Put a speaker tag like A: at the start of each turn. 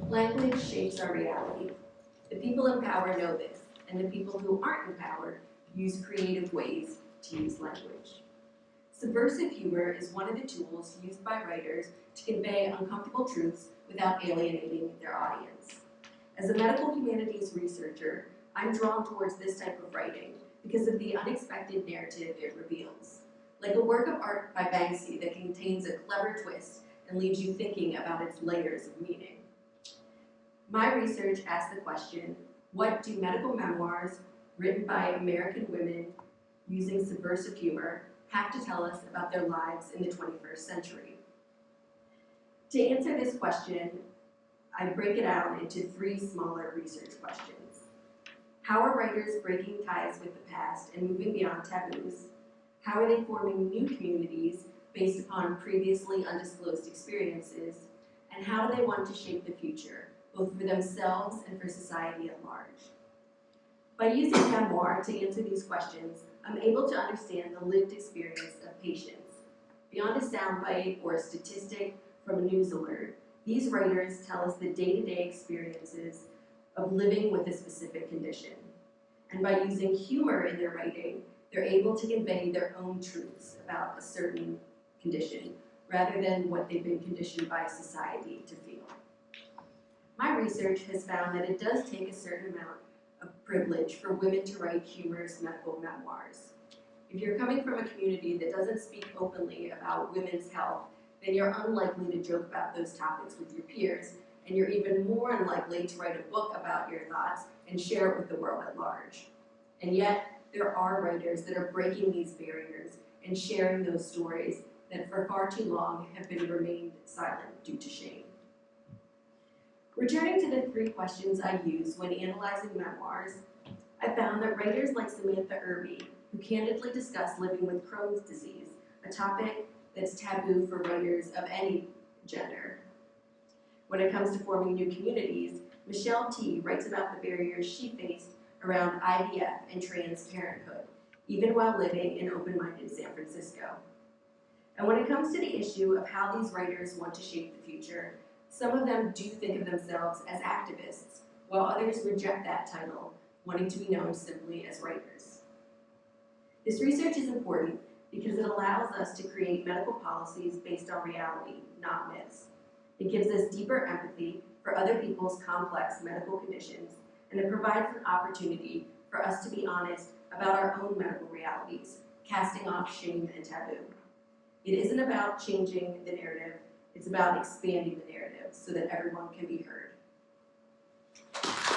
A: Language shapes our reality. The people in power know this, and the people who aren't in power use creative ways to use language. Subversive humor is one of the tools used by writers to convey uncomfortable truths without alienating their audience. As a medical humanities researcher, I'm drawn towards this type of writing because of the unexpected narrative it reveals. Like a work of art by Banksy that contains a clever twist and leaves you thinking about its layers of meaning. My research asked the question, what do medical memoirs written by American women using subversive humor have to tell us about their lives in the 21st century? To answer this question, I break it out into 3 smaller research questions. How are writers breaking ties with the past and moving beyond taboos? How are they forming new communities based upon previously undisclosed experiences? And how do they want to shape the future, both for themselves and for society at large? By using memoir to answer these questions, I'm able to understand the lived experience of patients. Beyond a soundbite or a statistic from a news alert, these writers tell us the day-to-day experiences of living with a specific condition. And by using humor in their writing, they're able to convey their own truths about a certain condition, rather than what they've been conditioned by society to feel. My research has found that it does take a certain amount of privilege for women to write humorous medical memoirs. If you're coming from a community that doesn't speak openly about women's health, then you're unlikely to joke about those topics with your peers, and you're even more unlikely to write a book about your thoughts and share it with the world at large. And yet, there are writers that are breaking these barriers and sharing those stories that for far too long have been remained silent due to shame. Returning to the 3 questions I use when analyzing memoirs, I found that writers like Samantha Irby, who candidly discuss living with Crohn's disease, a topic that's taboo for writers of any gender. When it comes to forming new communities, Michelle T. writes about the barriers she faced around IVF and trans parenthood, even while living in open-minded San Francisco. And when it comes to the issue of how these writers want to shape the future, some of them do think of themselves as activists, while others reject that title, wanting to be known simply as writers. This research is important because it allows us to create medical policies based on reality, not myths. It gives us deeper empathy for other people's complex medical conditions, and it provides an opportunity for us to be honest about our own medical realities, casting off shame and taboo. It isn't about changing the narrative, it's about expanding the narrative so that everyone can be heard.